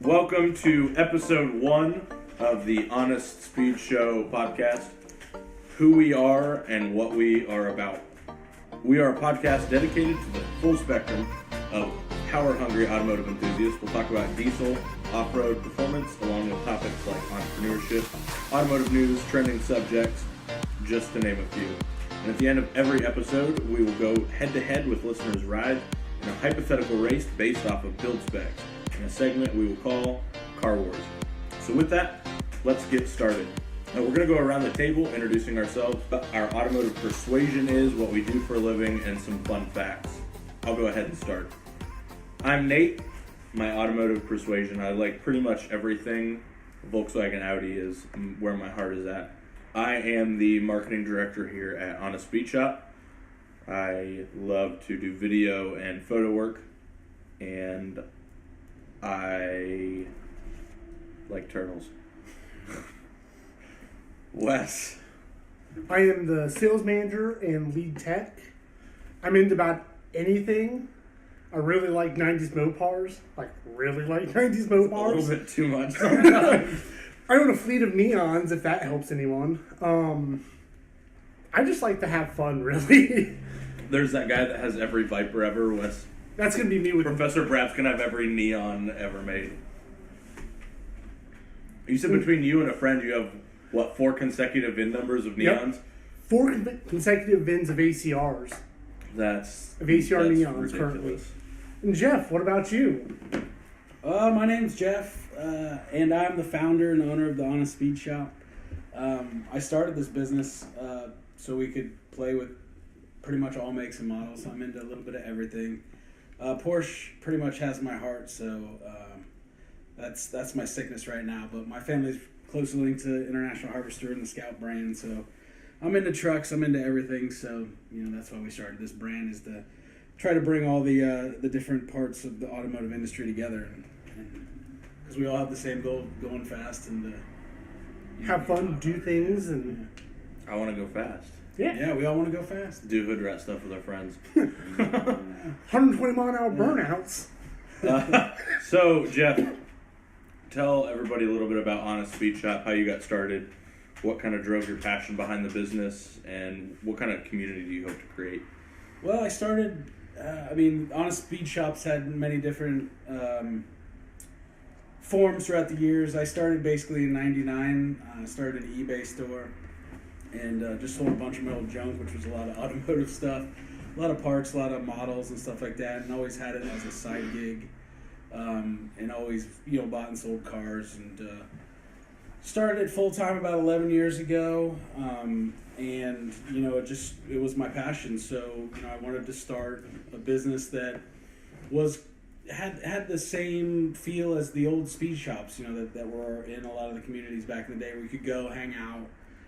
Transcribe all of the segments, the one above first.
Welcome to episode 1 of the Honest Speed Show podcast, who we are and what we are about. We are a podcast dedicated to the full spectrum of power-hungry automotive enthusiasts. We'll talk about diesel, off-road performance, along with topics like entrepreneurship, automotive news, trending subjects, just to name a few. And at the end of every episode, we will go head-to-head with listeners' rides in a hypothetical race based off of build specs, in a segment we will call Car Wars. So with that, let's get started. Now we're going to go around the table introducing ourselves, our automotive persuasion is, what we do for a living, and some fun facts. I'll go ahead and start. I'm Nate. My automotive persuasion, I like pretty much everything. Volkswagen Audi is where my heart is at. I am the marketing director here at Honest Speed Shop. I love to do video and photo work, and I like turtles. Wes. I am the sales manager and lead tech. I'm into about anything. I really like 90s Mopars. A little bit too much. I own a fleet of Neons, if that helps anyone. I just like to have fun, really. There's that guy that has every Viper ever, Wes. That's going to be me with Professor Brapp's going to have every Neon ever made. You said between you and a friend you have, 4 consecutive VIN numbers of Neons? Yep. 4 consecutive VINs of ACRs. That's ACR Neons ridiculous. currently. And Jeff, what about you? My name's Jeff, and I'm the founder and owner of the Honest Speed Shop. I started this business so we could play with pretty much all makes and models. I'm into a little bit of everything. Porsche pretty much has my heart, so that's my sickness right now. But my family's closely linked to International Harvester and the Scout brand, so I'm into trucks. I'm into everything. So that's why we started this brand, is to try to bring all the different parts of the automotive industry together, because we all have the same goal: going fast and Have fun, do things, and I want to go fast. Yeah, we all want to go fast. Do hood rat stuff with our friends. 120 mile an hour burnouts. So, Jeff, tell everybody a little bit about Honest Speed Shop, how you got started, what kind of drove your passion behind the business, and what kind of community do you hope to create? Well, I started, Honest Speed Shops had many different forms throughout the years. I started basically in 99, started an eBay store, and just sold a bunch of my old junk, which was a lot of automotive stuff, a lot of parts, a lot of models and stuff like that, and always had it as a side gig, and always, bought and sold cars, and started it full-time about 11 years ago, and, it was my passion, so, I wanted to start a business that had the same feel as the old speed shops, that were in a lot of the communities back in the day, where you could go hang out,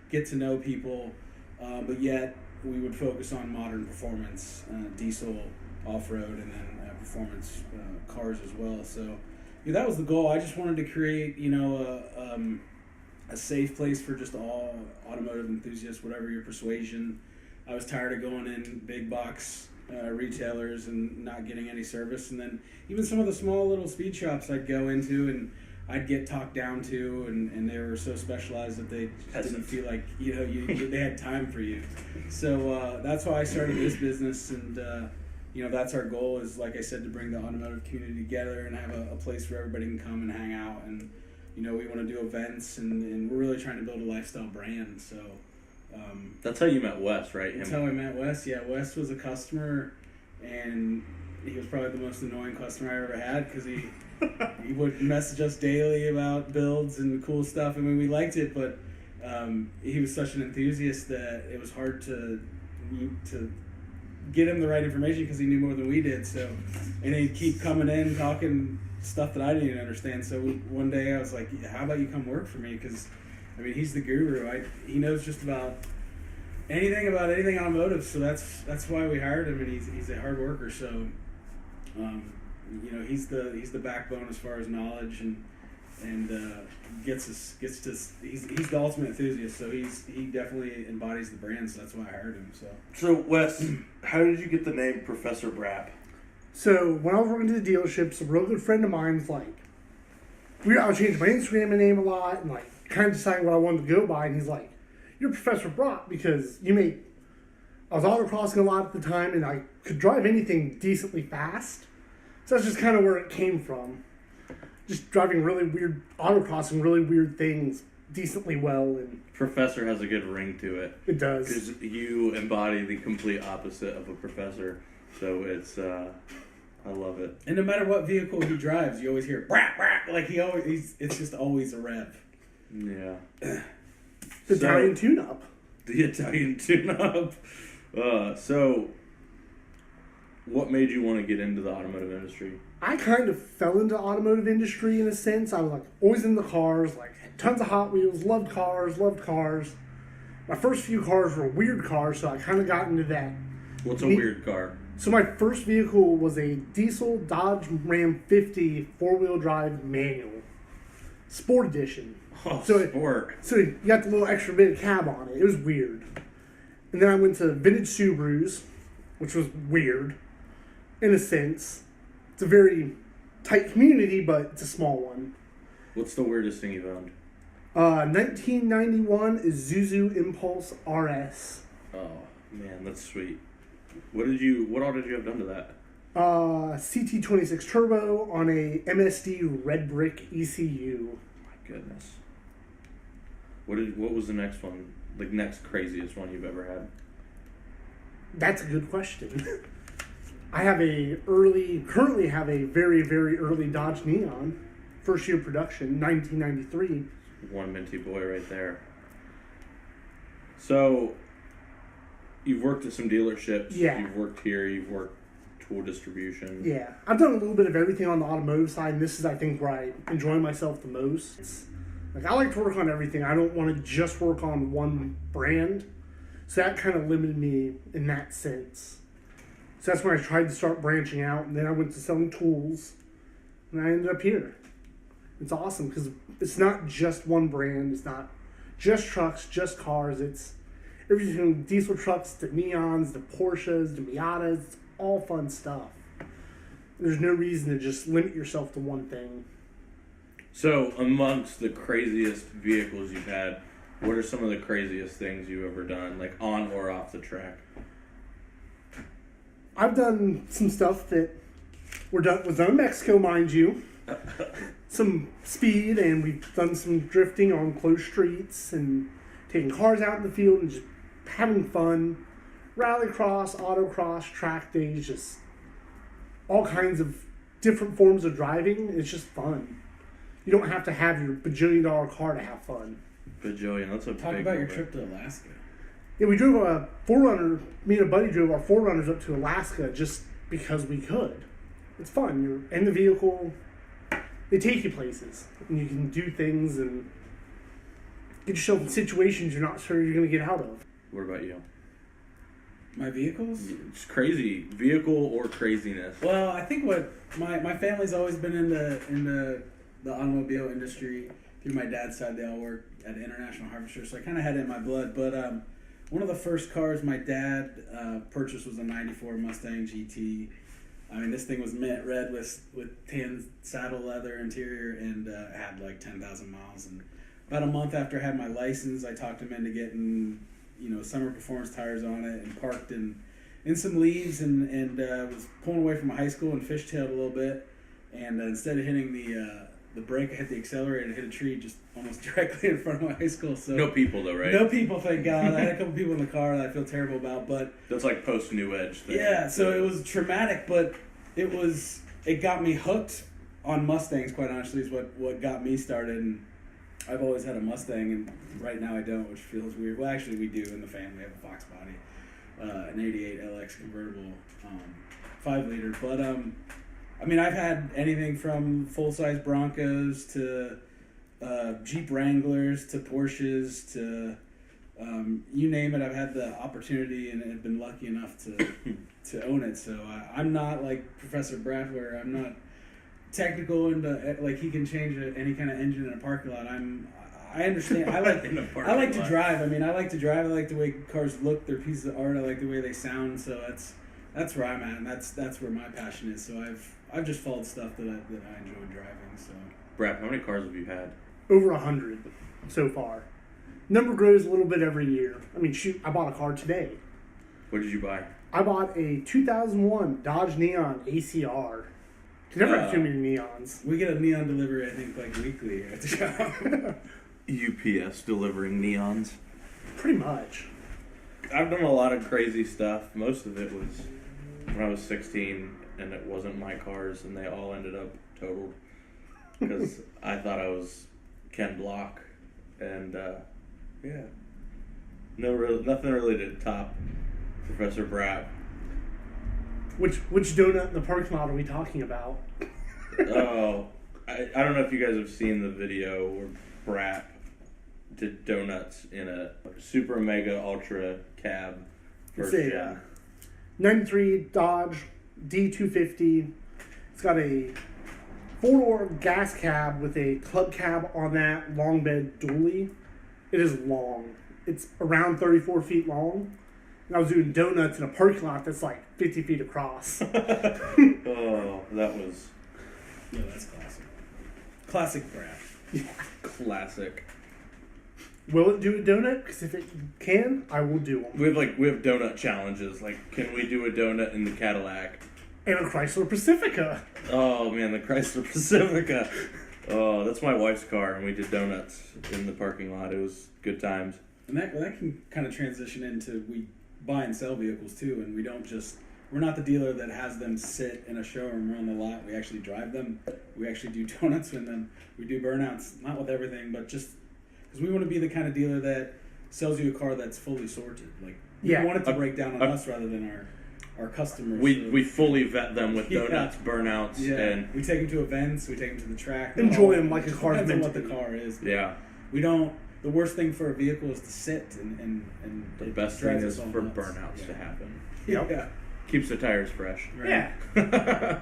get to know people, but yet we would focus on modern performance, diesel, off-road, and then performance cars as well. So that was the goal. I just wanted to create, a safe place for just all automotive enthusiasts, whatever your persuasion. I was tired of going in big box retailers and not getting any service, and then even some of the small little speed shops I'd go into and I'd get talked down to, and they were so specialized that they didn't feel like they had time for you. So that's why I started this business, and that's our goal, is, like I said, to bring the automotive community together and have a place where everybody can come and hang out. And we want to do events, and we're really trying to build a lifestyle brand. So that's how you met Wes, right? That's how I met Wes. Yeah, Wes was a customer, and he was probably the most annoying customer I ever had, because he would message us daily about builds and cool stuff. I mean, we liked it, but he was such an enthusiast that it was hard to get him the right information, because he knew more than we did. So, and he'd keep coming in talking stuff that I didn't even understand. So one day I was like, "How about you come work for me?" Because he's the guru. He knows just about anything automotive. So that's why we hired him, and he's a hard worker. So. He's the backbone as far as knowledge, and he's the ultimate enthusiast. So he definitely embodies the brand. So that's why I hired him. So Wes, how did you get the name Professor Brapp? So when I was working at the dealerships, a real good friend of mine's like, I was changing my Instagram name a lot and like kind of deciding what I wanted to go by. And he's like, "You're Professor Brock because you make." I was autocrossing a lot at the time, and I could drive anything decently fast. So that's just kind of where it came from. Just driving really weird, autocrossing really weird things decently well. And Professor has a good ring to it. it does. Because you embody the complete opposite of a professor. So it's, I love it. And no matter what vehicle he drives, you always hear brak brak. Like it's just always a rev. Yeah. The Italian tune-up. The Italian tune-up. So, what made you want to get into the automotive industry? I kind of fell into automotive industry in a sense. I was like always in the cars, like had tons of Hot Wheels, loved cars. My first few cars were weird cars, so I kind of got into that. What's a weird car? So my first vehicle was a diesel Dodge Ram 50 four-wheel drive manual, Sport Edition. Oh, So sport. So you got the little extra bit of cab on it. It was weird. And then I went to vintage Subarus, which was weird, in a sense. It's a very tight community, but it's a small one. What's the weirdest thing you've owned? 1991 Isuzu Impulse RS. Oh, man, that's sweet. What all did you have done to that? CT26 Turbo on a MSD Red Brick ECU. My goodness. What was the next one? The next craziest one you've ever had? That's a good question. I currently have a very, very early Dodge Neon, first year production, 1993. One minty boy right there. So, you've worked at some dealerships. Yeah. You've worked here. You've worked tool distribution. Yeah. I've done a little bit of everything on the automotive side, and this is, I think, where I enjoy myself the most. I like to work on everything. I don't want to just work on one brand. So that kind of limited me in that sense. So that's when I tried to start branching out, and then I went to selling tools, and I ended up here. It's awesome because it's not just one brand. It's not just trucks, just cars. It's everything from diesel trucks to Neons to Porsches to Miatas. It's all fun stuff. There's no reason to just limit yourself to one thing. So, amongst the craziest vehicles you've had, what are some of the craziest things you've ever done, like on or off the track? I've done some stuff that was done in Mexico, mind you. Some speed, and we've done some drifting on closed streets and taking cars out in the field and just having fun. Rallycross, autocross, track days, just all kinds of different forms of driving. It's just fun. You don't have to have your bajillion-dollar car to have fun. Bajillion, that's a Talk big about your number. trip to Alaska. Yeah, we drove a 4Runner. Me and a buddy drove our 4Runners up to Alaska just because we could. It's fun. You're in the vehicle. They take you places, and you can do things and get yourself in situations you're not sure you're going to get out of. What about you? My vehicles? It's crazy. Vehicle or craziness? Well, I think what my family's always been in the automobile industry. Through my dad's side, they all work at International Harvester, so I kind of had it in my blood. But one of the first cars my dad purchased was a '94 Mustang GT. I mean, this thing was mint red with tan saddle leather interior, and had like 10,000 miles. And about a month after I had my license, I talked him into getting summer performance tires on it, and parked in some leaves, and was pulling away from a high school and fishtailed a little bit. And instead of hitting the brake, I hit the accelerator and hit a tree just almost directly in front of my high school. So No people though, right? No people, thank God. I had a couple people in the car that I feel terrible about, but That's like post New Edge thing. yeah. So it was traumatic, but it got me hooked on Mustangs. Quite honestly, is what got me started. And I've always had a Mustang, and right now I don't, which feels weird. Well, actually, we do in the family. I have a Fox body, an '88 LX convertible, 5-liter. But I mean, I've had anything from full-size Broncos to Jeep Wranglers to Porsches to you name it. I've had the opportunity and have been lucky enough to own it. So I'm not like Professor Bradford. I'm not technical and like he can change any kind of engine in a parking lot. I understand. I like to drive. I mean, I like to drive. I like the way cars look. They're pieces of art. I like the way they sound. So that's where I'm at, and that's where my passion is. So I've just followed stuff that I enjoy driving. So Brad, how many cars have you had? Over 100 so far. Number grows a little bit every year. I mean, shoot, I bought a car today. What did you buy? I bought a 2001 Dodge Neon ACR. You never have too many neons. We get a neon delivery, I think, like weekly at the shop. UPS delivering neons. Pretty much. I've done a lot of crazy stuff. Most of it was when I was 16, and it wasn't my cars, and they all ended up totaled because I thought I was Ken Block, and yeah, nothing really to top Professor Bratt. Which donut in the parking lot are we talking about? Oh, I don't know if you guys have seen the video where Bratt did donuts in a super mega ultra cab It's first a gen. 93 Dodge D250. It's got a 4-door gas cab with a club cab on that long bed dually. It is long. It's around 34 feet long. And I was doing donuts in a parking lot that's like 50 feet across. Oh, that was Yeah, that's classic. Classic Brad. classic. Will it do a donut? Because if it can, I will do them. We have donut challenges. Like, can we do a donut in the Cadillac? And a Chrysler Pacifica. Oh man, the Chrysler Pacifica. Oh, that's my wife's car, and we did donuts in the parking lot. It was good times. And that can kind of transition into we buy and sell vehicles too, and we're not the dealer that has them sit in a showroom or on the lot. We actually drive them. We actually do donuts with them. We do burnouts, not with everything, but just because we want to be the kind of dealer that sells you a car that's fully sorted. Like, we want it to break down on us rather than our customers. We fully vet them with donuts, burnouts, and we take them to events. We take them to the track. Enjoy them like a car's depends on meant what to the be. car is. yeah. We don't. The worst thing for a vehicle is to sit, and The it best thing drives is us all for nuts. burnouts to happen. Yep. Yeah. Keeps the tires fresh. Right. Yeah.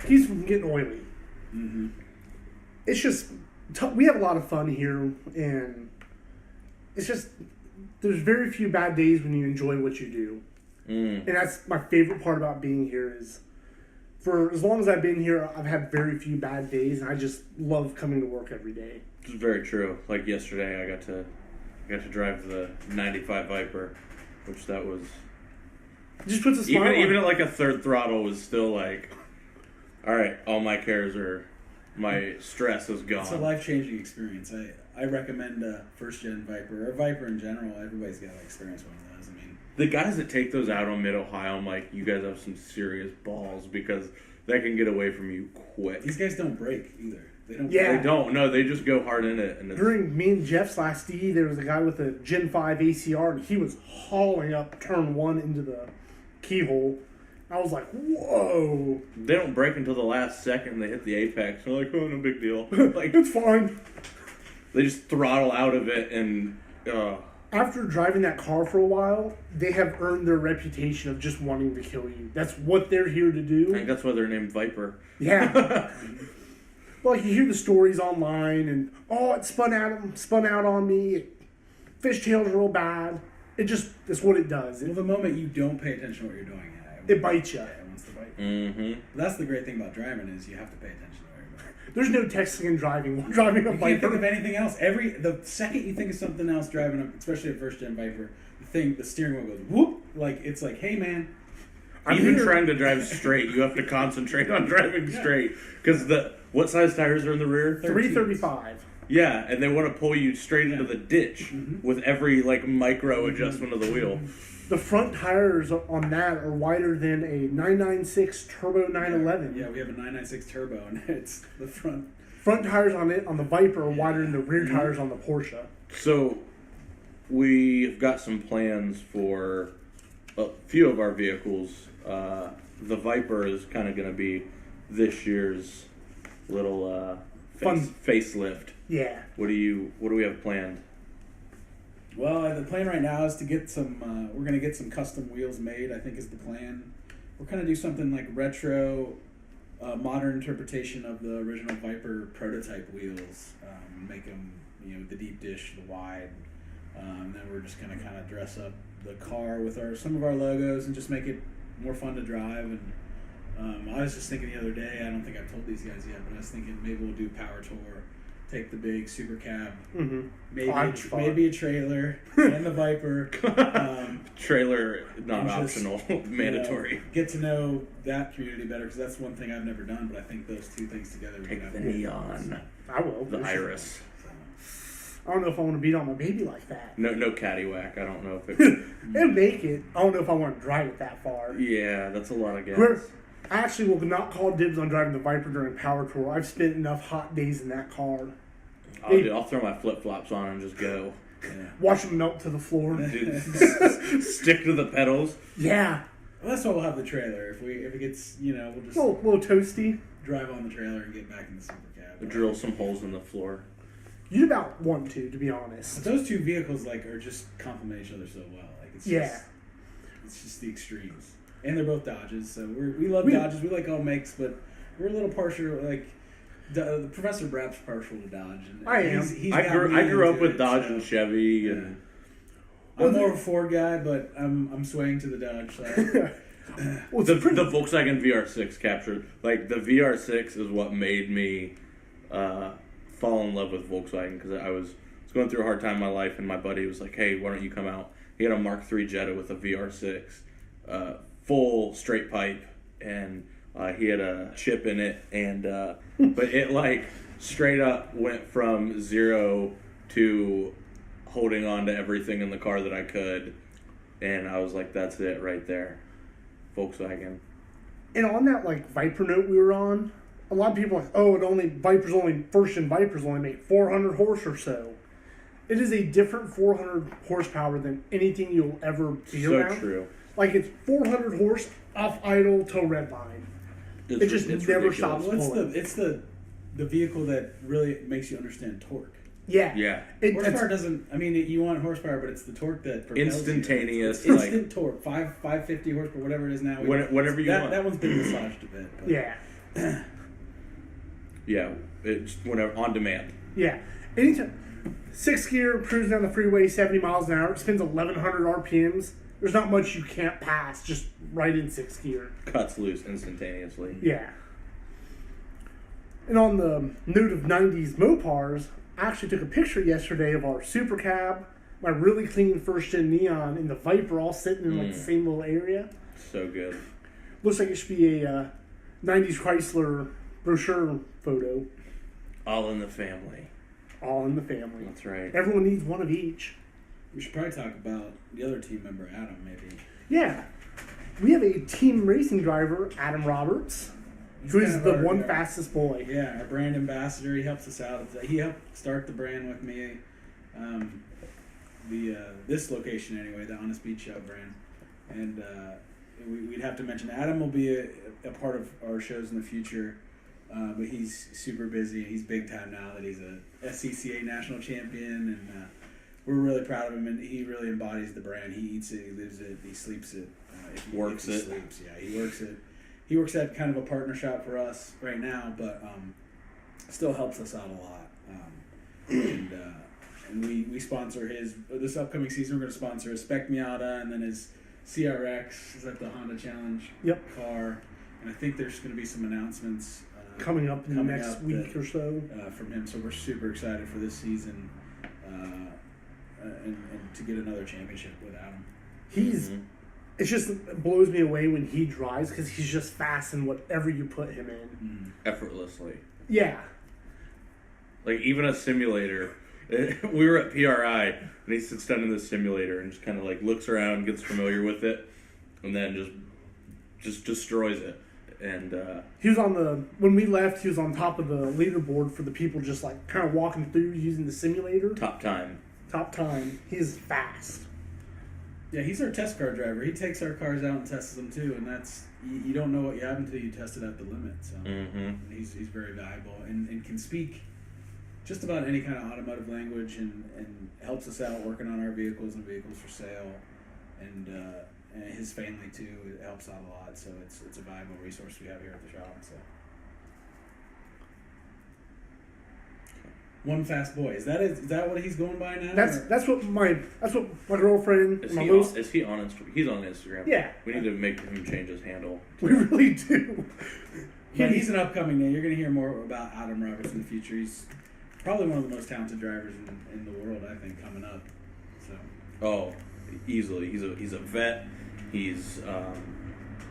Keeps from getting oily. Mm-hmm. It's just, we have a lot of fun here, and it's just, there's very few bad days when you enjoy what you do. And that's my favorite part about being here is, for as long as I've been here, I've had very few bad days, and I just love coming to work every day. It's very true. Like yesterday, I got to drive the '95 Viper, which that was It just puts a smile on even it. at like a third throttle was still like, all right, all my cares are, my stress is gone. It's a life-changing experience. I recommend a first-gen Viper, or Viper in general. Everybody's got to experience one of those. I mean, The guys that take those out on Mid-Ohio, I'm like, you guys have some serious balls because that can get away from you quick. these guys don't break either. They don't. Yeah. They don't. No, they just go hard in it. And it's, During me and Jeff's last D, there was a guy with a Gen 5 ACR, and he was hauling up turn 1 into the keyhole. I was like, whoa. they don't break until the last second. They hit the apex. They're like, oh, no big deal. Like, It's fine. they just throttle out of it, and After driving that car for a while, they have earned their reputation of just wanting to kill you. That's what they're here to I do. think that's why they're named Viper. Yeah. Well, you hear the stories online, and, oh, it spun out on me. It fishtailed real bad. That's what it does. Well, the moment you don't pay attention to what you're doing, It bites you. Yeah, it wants to bite. Mm-hmm. That's the great thing about driving is you have to pay attention to what you're doing. There's no texting and driving while driving a You can't think of Viper. anything else. The second you think of something else driving up, especially a first gen Viper, the steering wheel goes whoop. Like it's like, hey man. Even trying to drive straight, you have to concentrate on driving straight. Because what size tires are in the rear? 335. Yeah, and they want to pull you straight into the ditch with every like micro adjustment of the wheel. The front tires on that are wider than a 996 Turbo 911. Yeah, we have a 996 turbo, and it's the front. Front tires on the Viper are wider than the rear tires on the Porsche. So we've got some plans for a few of our vehicles. The Viper is kind of going to be this year's little Fun facelift. Yeah. What do we have planned? Well, the plan right now is to get some. We're going to get some custom wheels made. I think is the plan. We're going to do something like retro, modern interpretation of the original Viper prototype wheels. Make them, the deep dish, the wide. And then we're just going to kind of dress up the car with some of our logos and just make it more fun to drive. And I was just thinking the other day, I don't think I've told these guys yet, but I was thinking maybe we'll do Power Tour, take the big super cab, maybe a trailer, and the Viper. Trailer, not optional, mandatory. Get to know that community better, because that's one thing I've never done, but I think those two things together. Take the neon. I will. The iris. I don't know if I want to beat on my baby like that. No caddywhack. I don't know if it... It'll make it. I don't know if I want to drive it that far. Yeah, that's a lot of gas. I actually will not call dibs on driving the Viper during Power Tour. I've spent enough hot days in that car. I'll throw my flip-flops on and just go. Yeah. Watch them melt to the floor. Dude, stick to the pedals. Yeah. Well, that's why we'll have the trailer. If it gets, we'll just little toasty. drive on the trailer and get back in the super cab. Drill some holes in the floor. You'd about want to be honest. But those two vehicles are just complement each other so well. It's just the extremes, and they're both Dodges. So we love Dodges. We like all makes, but we're a little partial. Professor Brapp's partial to Dodge. And I am. I grew up with Dodge and Chevy, and I'm more of a Ford guy, but I'm swaying to the Dodge side. the Volkswagen VR6 captured the VR6 is what made me fall in love with Volkswagen, because I was going through a hard time in my life, and my buddy was like, "Hey, why don't you come out?" He had a Mark III Jetta with a VR6, full straight pipe, and he had a chip in it, and but it straight up went from 0 to holding on to everything in the car that I could, and I was like, "That's it right there, Volkswagen." And on that Viper note we were on, a lot of people are like, "Oh, first gen Vipers only make 400 horse or so." It is a different 400 horsepower than anything you'll ever be around. So true. It's 400 horse off idle to red line. It just never ridiculous. stops pulling. It's the vehicle that really makes you understand torque. Yeah. Yeah. Horsepower doesn't. I mean, you want horsepower, but it's the torque that propels Instantaneous. you. It's instant torque. 550 horsepower, whatever it is now. Whatever you want. That one's been massaged a bit. But. Yeah. Yeah. It's whenever on demand. Yeah. Anytime. 6th gear, cruising down the freeway, 70 miles an hour. It spins 1,100 RPMs. There's not much you can't pass just right in 6th gear. Cuts loose instantaneously. Yeah. And on the note of 90s Mopars, I actually took a picture yesterday of our Super Cab, my really clean first-gen Neon, and the Viper all sitting in the same little area. So good. Looks like it should be a 90s Chrysler brochure photo. All in the family. All in the family. That's right. Everyone needs one of each. We should probably talk about the other team member, Adam, maybe. Yeah. We have a team racing driver, Adam Roberts, who is the fastest boy. Yeah, our brand ambassador. He helps us out. He helped start the brand with me. This location anyway, the Honest Beach Shop brand. And we'd have to mention Adam will be a part of our shows in the future. But he's super busy. He's big time now that he's a SCCA national champion, and we're really proud of him. And he really embodies the brand. He eats it, he lives it, he sleeps it. He works it. Sleeps. Yeah, he works it. He works at kind of a partner shop for us right now, but still helps us out a lot. And we sponsor this upcoming season. We're going to sponsor his Spec Miata and then his CRX. Is that the Honda Challenge car? And I think there's going to be some announcements coming up in the next week or so from him. So we're super excited for this season and to get another championship with Adam. It just blows me away when he drives because he's just fast in whatever you put him in. Effortlessly. Yeah. Even a simulator. We were at PRI, and he sits down in the simulator and just kind of looks around, gets familiar with it, and then just destroys it. And he was when we left, he was on top of the leaderboard for the people just kind of walking through using the simulator. Top time. He is fast. Yeah, he's our test car driver. He takes our cars out and tests them too, and that's you don't know what you have until you test it at the limit. So he's very valuable and can speak just about any kind of automotive language and helps us out working on our vehicles and vehicles for sale, and his family too. It helps out a lot, so it's a valuable resource we have here at the shop. So One Fast Boy. Is that what he's going by now? That's what my girlfriend. Is and my he little, is he on Instagram? He's on Instagram. Yeah. We need to make him change his handle. we really do. But he's an upcoming name. You're going to hear more about Adam Roberts in the future. He's probably one of the most talented drivers in the world, I think, coming up. So. Oh, easily. He's a vet. He's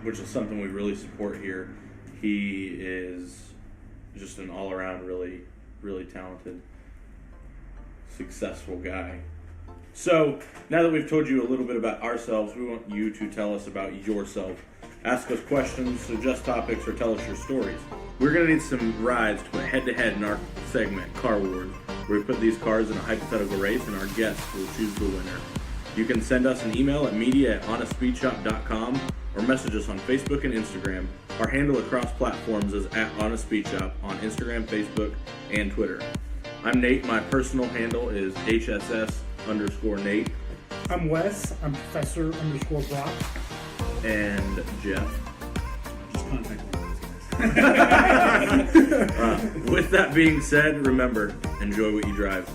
which is something we really support here. He is just an all around really, really talented, successful guy. So now that we've told you a little bit about ourselves, we want you to tell us about yourself. Ask us questions, suggest topics, or tell us your stories. We're going to need some rides to put head-to-head in our segment, Car Wars, where we put these cars in a hypothetical race and our guests will choose the winner. You can send us an email at media@honestSpeedShop.com or message us on Facebook and Instagram. Our handle across platforms is @HonestSpeedShop on Instagram, Facebook, and Twitter. I'm Nate. My personal handle is HSS_Nate. I'm Wes. I'm Professor_Brock. And Jeff. Just contact one of those guys. With that being said, remember, enjoy what you drive.